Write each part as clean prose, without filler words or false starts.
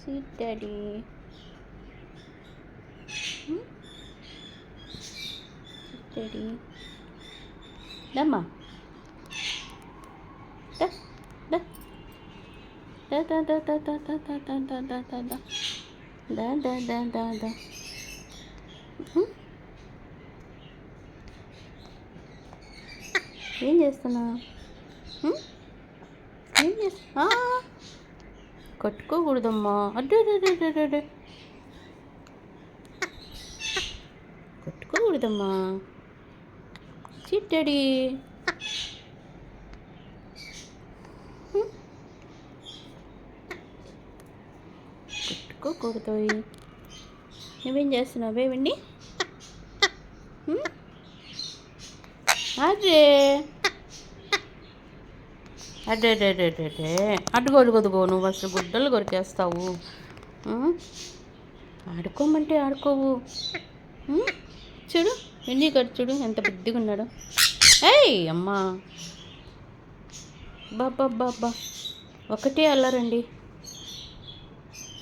Sit daddy. Sit daddy. Dama. Da. Da. Da da da da da da da da da da da da. Da da da da da. ఏం చేస్తున్నా? ఏం చేస్తా? కొట్టుకోకూడదమ్మా. అడ్డు కొట్టుకోకూడదమ్మా. చిట్టడి కొట్టుకోకూడదు. నువ్వేం చేస్తున్నావు బేవండి? అదే అడ్డే అడ్డు కొడుకోదుగో. నువ్వు అసలు గుడ్డలు కొరికేస్తావు. ఆడుకోమంటే ఆడుకోవు. చూడు వెండి కట్టు, చూడు ఎంత బుద్ధిగా ఉన్నాడు. ఏయ్ అమ్మా, బాబ్బా ఒకటే అల్లరండి,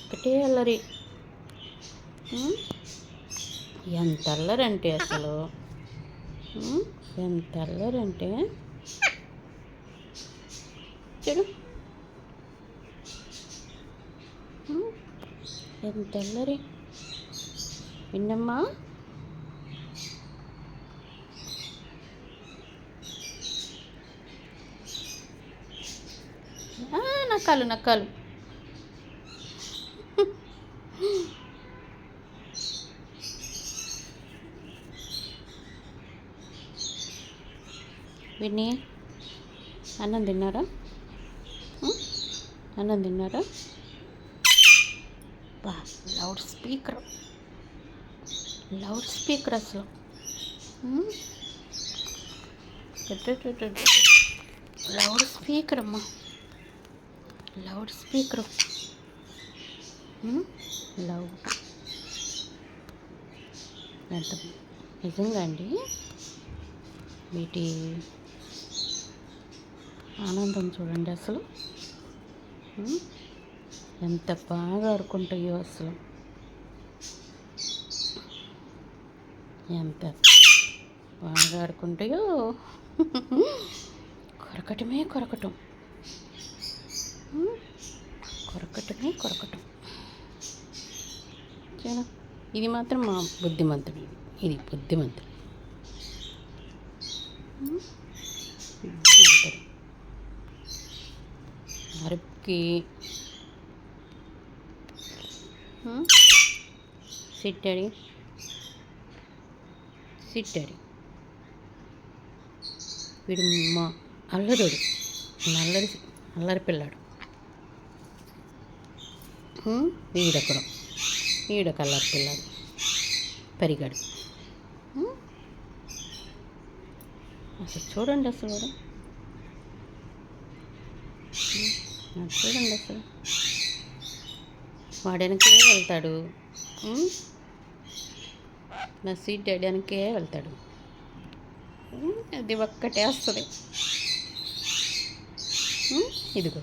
ఒకటే అల్లరి. ఎంత అల్లరంటే అసలు, ఎంత అల్లరంటే చూడు ఎంత అల్లరి. విన్నమ్మా, నక్కాలు విన్నీ అన్నం తిన్నారా? అన్నం తిన్నారా? బా లౌడ్ స్పీకర్ అసలు. లౌడ్ స్పీకర్ అమ్మా, లౌడ్ స్పీకర్. ఎంత నిజంగా అండి వీటి ఆనందం చూడండి అసలు. ఎంత బాగా ఆడుకుంటాయో అసలు, ఎంత బాగా ఆడుకుంటాయో. కొరకటమే కొరకటం. ఇది మాత్రం మా బుద్ధిమంతుడు. ఇది బుద్ధిమంతుడు. అరుపుకి సిట్టడి వీడు మా అల్లరుడు, అల్లరి పిల్లాడు. ఈడొక అల్లరి పిల్లాడు పరిగాడు. అసలు చూడండి అసలు చూడండి అసలు వాడనకే వెళ్తాడు. నా సీట్ వేయడానికే వెళ్తాడు. అది ఒక్కటే వస్తుంది. ఇదిగో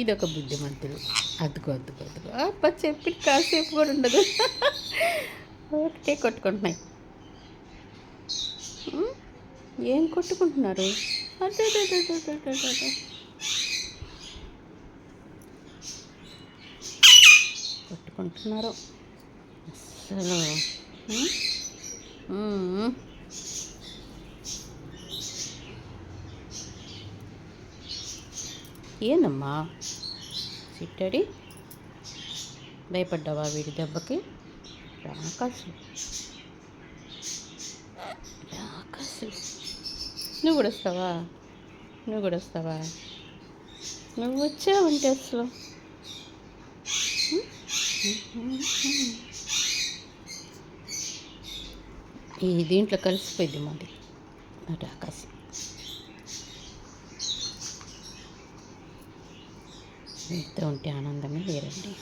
ఇదొక బుద్ధిమంతుడు. అద్దుకో అప్ప చెప్పి కాసేపు కూడా ఉండదు. ఒకటే కొట్టుకుంటున్నాయి. ఏం కొట్టుకుంటున్నారు? అదే కొట్టుకుంటున్నారు అసలు. ఏందమ్మా సిట్టడి, భయపడ్డావా వీడి దెబ్బకి? రాకాసులు నువ్వు కూడా వస్తావా? నువ్వు వచ్చావంటే అసలు ఈ దీంట్లో కలిసిపోయింది మాది రాకాసి. వీటితో ఉంటే ఆనందమే వేరండి.